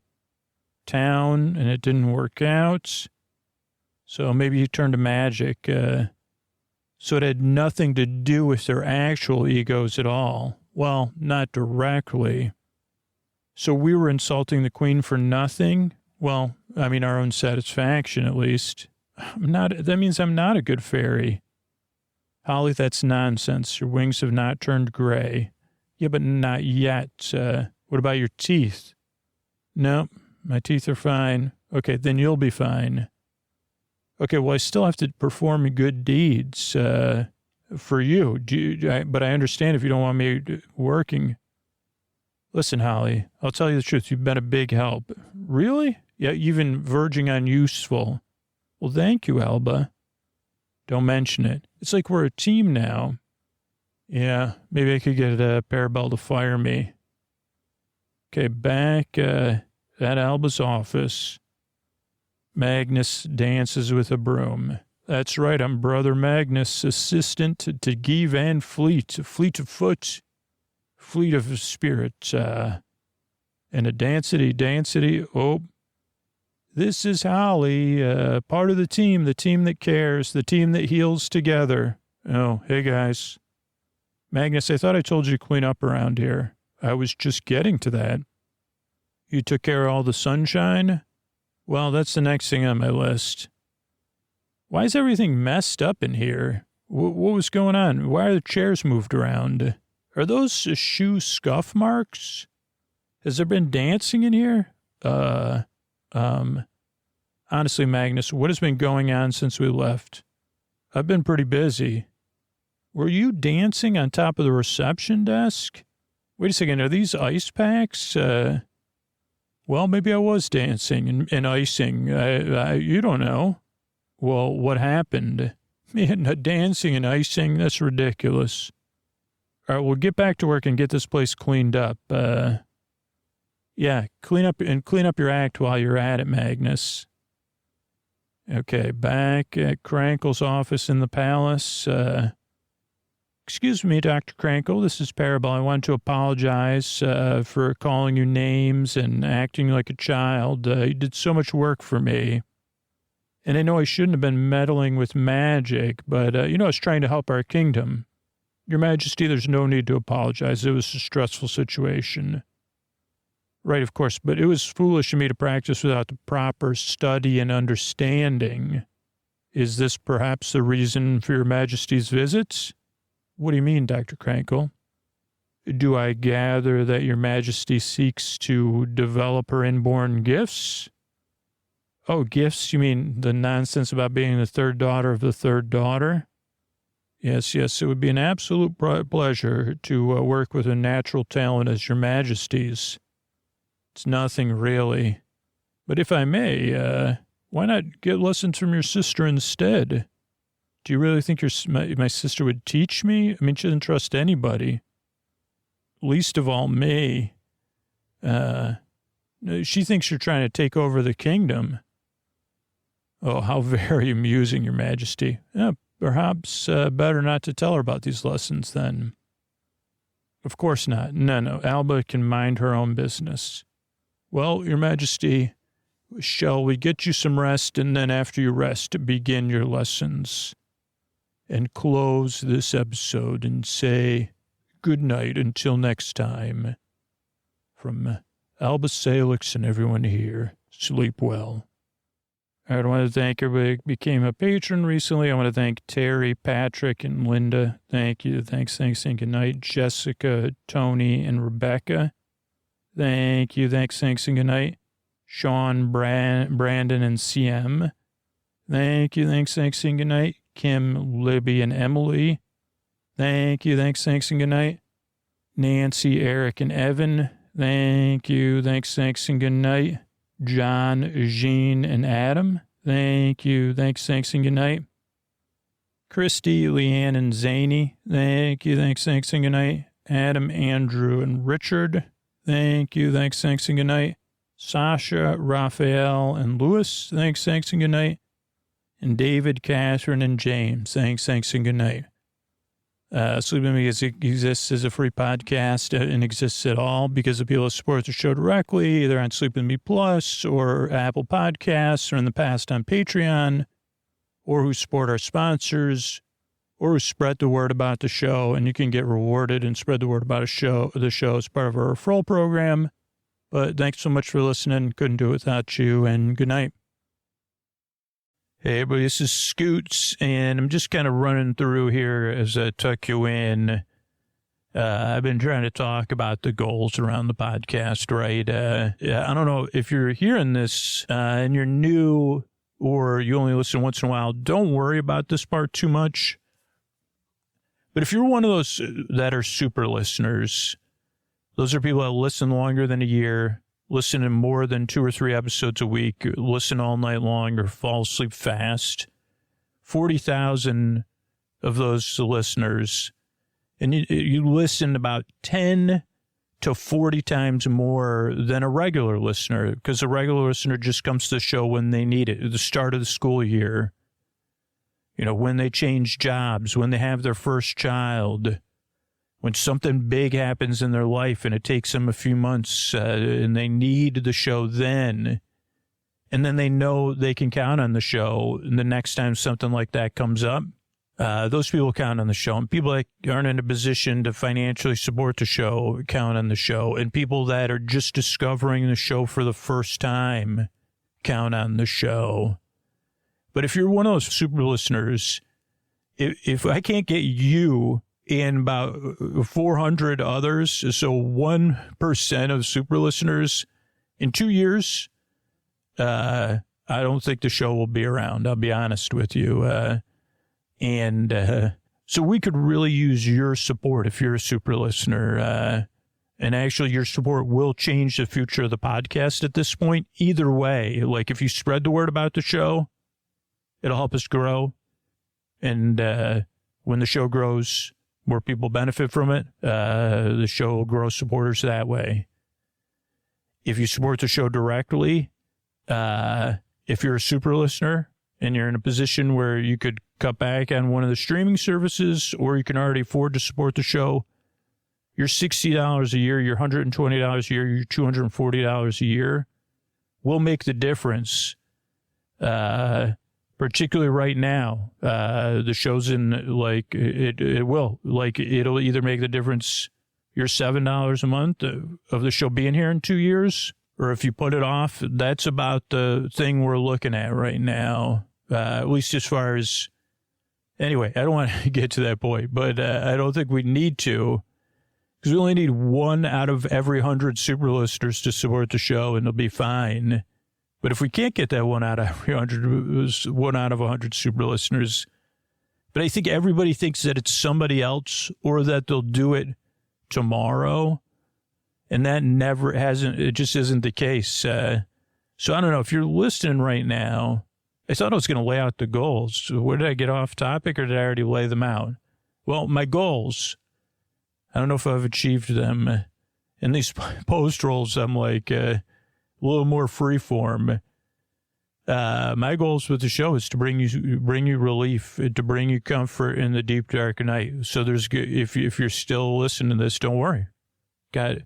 town and it didn't work out. So maybe he turned to magic. So it had nothing to do with their actual egos at all. Well, not directly. So we were insulting the queen for nothing? Well, I mean, our own satisfaction, at least. That means I'm not a good fairy. Holly, that's nonsense. Your wings have not turned gray. Yeah, but not yet. What about your teeth? No, my teeth are fine. Okay, then you'll be fine. Okay, well, I still have to perform good deeds for you. But I understand if you don't want me working. Listen, Holly, I'll tell you the truth. You've been a big help. Really? Yeah, even verging on useful. Well, thank you, Alba. Don't mention it. It's like we're a team now. Yeah, maybe I could get Parabel to fire me. Okay, back at Alba's office. Magnus dances with a broom. That's right, I'm Brother Magnus, assistant to Guy Van Fleet, fleet of foot, fleet of spirit, and a dancity. Oh, this is Holly, part of the team that cares, the team that heals together. Oh, hey guys. Magnus, I thought I told you to clean up around here. I was just getting to that. You took care of all the sunshine? Well, that's the next thing on my list. Why is everything messed up in here? What was going on? Why are the chairs moved around? Are those shoe scuff marks? Has there been dancing in here? Honestly, Magnus, what has been going on since we left? I've been pretty busy. Were you dancing on top of the reception desk? Wait a second, are these ice packs? Well, maybe I was dancing and icing. You don't know. Well, what happened? Man, dancing and icing, that's ridiculous. All right, we'll get back to work and get this place cleaned up. Yeah, clean up your act while you're at it, Magnus. Okay, back at Crankle's office in the palace. Excuse me, Dr. Crankle, this is Parabel. I want to apologize for calling you names and acting like a child. You did so much work for me. And I know I shouldn't have been meddling with magic, but, I was trying to help our kingdom. Your Majesty, there's no need to apologize. It was a stressful situation. Right, of course, but it was foolish of me to practice without the proper study and understanding. Is this perhaps the reason for Your Majesty's visits? What do you mean, Dr. Crankle? Do I gather that Your Majesty seeks to develop her inborn gifts? Oh, gifts? You mean the nonsense about being the third daughter of the third daughter? Yes, it would be an absolute pleasure to work with a natural talent as Your Majesty's. It's nothing really. But if I may, why not get lessons from your sister instead? Do you really think my sister would teach me? I mean, she doesn't trust anybody. Least of all me. She thinks you're trying to take over the kingdom. Oh, how very amusing, Your Majesty. Perhaps better not to tell her about these lessons then. Of course not. No. Alba can mind her own business. Well, Your Majesty, shall we get you some rest, and then after you rest, begin your lessons? And close this episode and say good night until next time. From Alba, Salix, and everyone here, sleep well. I want to thank everybody who became a patron recently. I want to thank Terry, Patrick, and Linda. Thank you. Thanks, and good night. Jessica, Tony, and Rebecca. Thank you. Thanks, and good night. Sean, Brandon, and CM. Thank you. Thanks, and good night. Kim, Libby, and Emily. Thank you. Thanks, and good night. Nancy, Eric, and Evan. Thank you. Thanks, and good night. John, Jean, and Adam. Thank you. Thanks, and good night. Christy, Leanne, and Zany. Thank you. Thanks, and good night. Adam, Andrew, and Richard. Thank you. Thanks, and good night. Sasha, Raphael, and Louis. Thanks, and good night. And David, Catherine, and James. Thanks, and good night. Sleep With Me exists as a free podcast and exists at all because of people who support the show directly, either on Sleep With Me Plus or Apple Podcasts or in the past on Patreon, or who support our sponsors, or who spread the word about the show. And you can get rewarded and spread the word about the show as part of our referral program. But thanks so much for listening. Couldn't do it without you, and good night. Hey, everybody, this is Scoots, and I'm just kind of running through here as I tuck you in. I've been trying to talk about the goals around the podcast, right? I don't know if you're hearing this and you're new or you only listen once in a while. Don't worry about this part too much. But if you're one of those that are super listeners, those are people that listen longer than a year, listen to more than 2 or 3 episodes a week, listen all night long, or fall asleep fast. 40,000 of those listeners. And you listen about 10 to 40 times more than a regular listener, because a regular listener just comes to the show when they need it, at the start of the school year. You know, when they change jobs, when they have their first child, when something big happens in their life and it takes them a few months and they need the show then. And then they know they can count on the show. And the next time something like that comes up, those people count on the show. And people that aren't in a position to financially support the show count on the show. And people that are just discovering the show for the first time count on the show. But if you're one of those super listeners, if I can't get you and about 400 others, so 1% of super listeners in 2 years, I don't think the show will be around. I'll be honest with you. So we could really use your support if you're a super listener. And actually, your support will change the future of the podcast at this point. Either way, like if you spread the word about the show, it'll help us grow. And when the show grows, more people benefit from it. The show will grow supporters that way. If you support the show directly, if you're a super listener and you're in a position where you could cut back on one of the streaming services, or you can already afford to support the show, your $60 a year, your $120 a year, your $240 a year will make the difference. Particularly right now, the show's in, like, it will. Like, it'll either make the difference, your $7 a month of the show being here in 2 years, or if you put it off, that's about the thing we're looking at right now, at least as far as, anyway, I don't want to get to that point, but I don't think we need to, because we only need 1 out of every 100 super listeners to support the show, and it'll be fine. But if we can't get that 1 out of every 100, 1 out of 100 super listeners, but I think everybody thinks that it's somebody else or that they'll do it tomorrow. And that never hasn't, it just isn't the case. So I don't know if you're listening right now. I thought I was going to lay out the goals. Where did I get off topic, or did I already lay them out? Well, my goals, I don't know if I've achieved them. In these post rolls, I'm like, a little more freeform. My goals with the show is to bring you relief, to bring you comfort in the deep dark night. So if you're still listening to this, don't worry. Got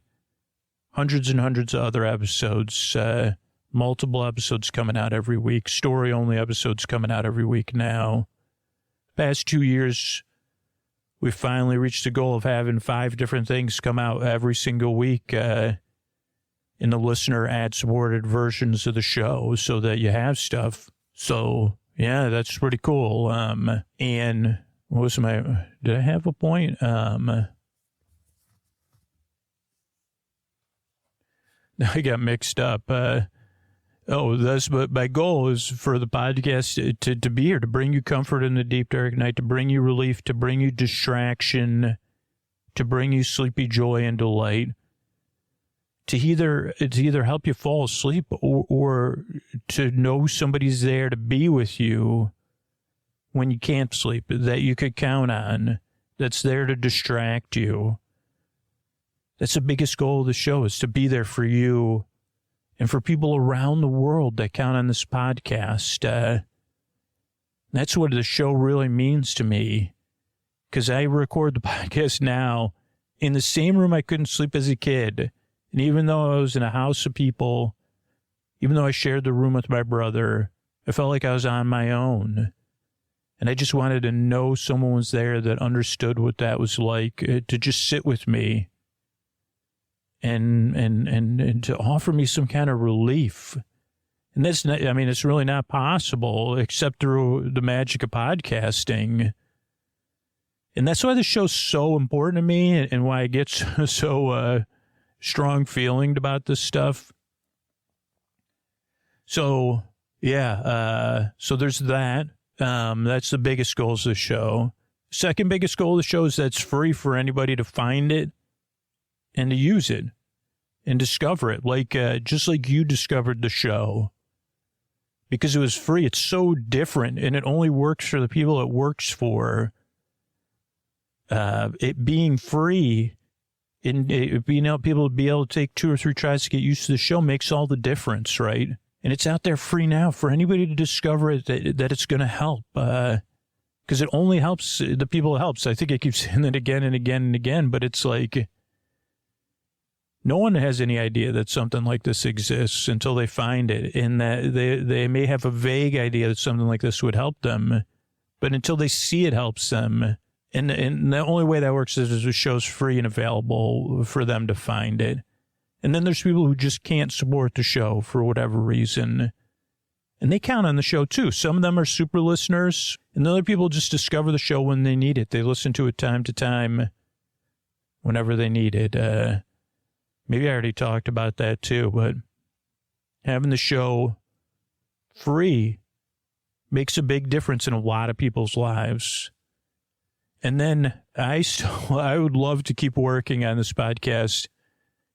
hundreds and hundreds of other episodes, multiple episodes coming out every week, story only episodes coming out every week now. Past 2 years, we finally reached the goal of having 5 different things come out every single week, in the listener ad-supported versions of the show, so that you have stuff. So, yeah, that's pretty cool. And what was did I have a point? Now I got mixed up. But my goal is for the podcast to be here, to bring you comfort in the deep dark night, to bring you relief, to bring you distraction, to bring you sleepy joy and delight. To either help you fall asleep or to know somebody's there to be with you when you can't sleep, that you could count on, that's there to distract you. That's the biggest goal of the show, is to be there for you and for people around the world that count on this podcast. That's what the show really means to me, because I record the podcast now in the same room I couldn't sleep as a kid. And even though I was in a house of people, even though I shared the room with my brother, I felt like I was on my own. And I just wanted to know someone was there that understood what that was like, to just sit with me and to offer me some kind of relief. And that's not, I mean, it's really not possible except through the magic of podcasting. And that's why this show's so important to me and why I get so strong feeling about this stuff. So, yeah, so there's that. That's the biggest goals of the show. Second biggest goal of the show is that it's free for anybody to find it and to use it and discover it, like just like you discovered the show. Because it was free. It's so different, and it only works for the people it works for. It being free and being able people to be able to take 2 or 3 tries to get used to the show makes all the difference, right? And it's out there free now for anybody to discover it, that it's going to help. Because it only helps the people it helps. I think I keep saying that again and again and again, but it's like no one has any idea that something like this exists until they find it, and that they may have a vague idea that something like this would help them, but until they see it helps them. And the only way that works is the show's free and available for them to find it. And then there's people who just can't support the show for whatever reason. And they count on the show, too. Some of them are super listeners, and other people just discover the show when they need it. They listen to it time to time whenever they need it. Maybe I already talked about that, too, but having the show free makes a big difference in a lot of people's lives. And then I would love to keep working on this podcast,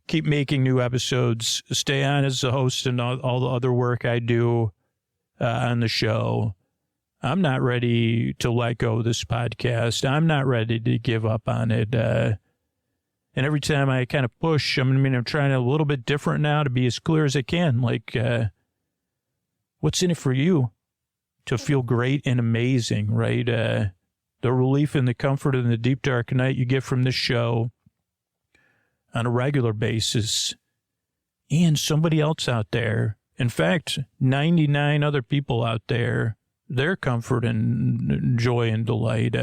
keep making new episodes, stay on as a host and all the other work I do on the show. I'm not ready to let go of this podcast. I'm not ready to give up on it. And every time I kind of push, I'm trying a little bit different now to be as clear as I can. Like, what's in it for you? To feel great and amazing, right? The relief and the comfort in the deep, dark night you get from this show on a regular basis, and somebody else out there. In fact, 99 other people out there, their comfort and joy and delight.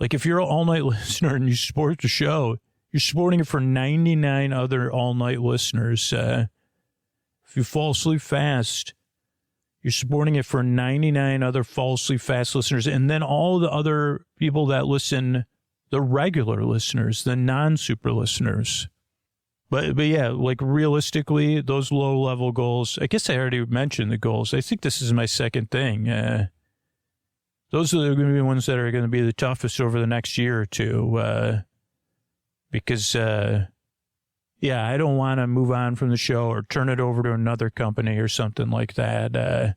Like if you're an all-night listener and you support the show, you're supporting it for 99 other all-night listeners. If you fall asleep fast, you're supporting it for 99 other fall asleep fast listeners. And then all the other people that listen, the regular listeners, the non-super listeners. But yeah, like realistically, those low-level goals, I guess I already mentioned the goals. I think this is my second thing. Those are going to be the ones that are going to be the toughest over the next year or two. Because, yeah, I don't want to move on from the show or turn it over to another company or something like that.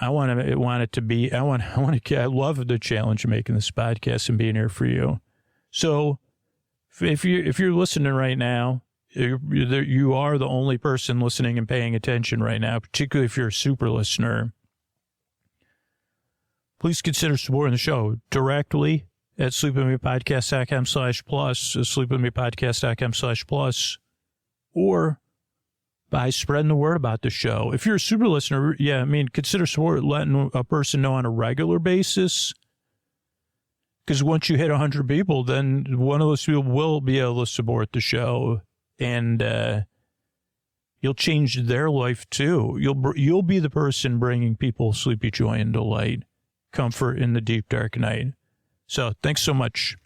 I want it to be, I love the challenge of making this podcast and being here for you. So if you're listening right now, you are the only person listening and paying attention right now, particularly if you're a super listener. Please consider supporting the show directly at sleepwithmepodcast.com/plus, sleepwithmepodcast.com/plus, or by spreading the word about the show. If you're a super listener, yeah, consider letting a person know on a regular basis. Because once you hit 100 people, then one of those people will be able to support the show, and you'll change their life too. You'll be the person bringing people sleepy joy and delight, comfort in the deep dark night. So thanks so much.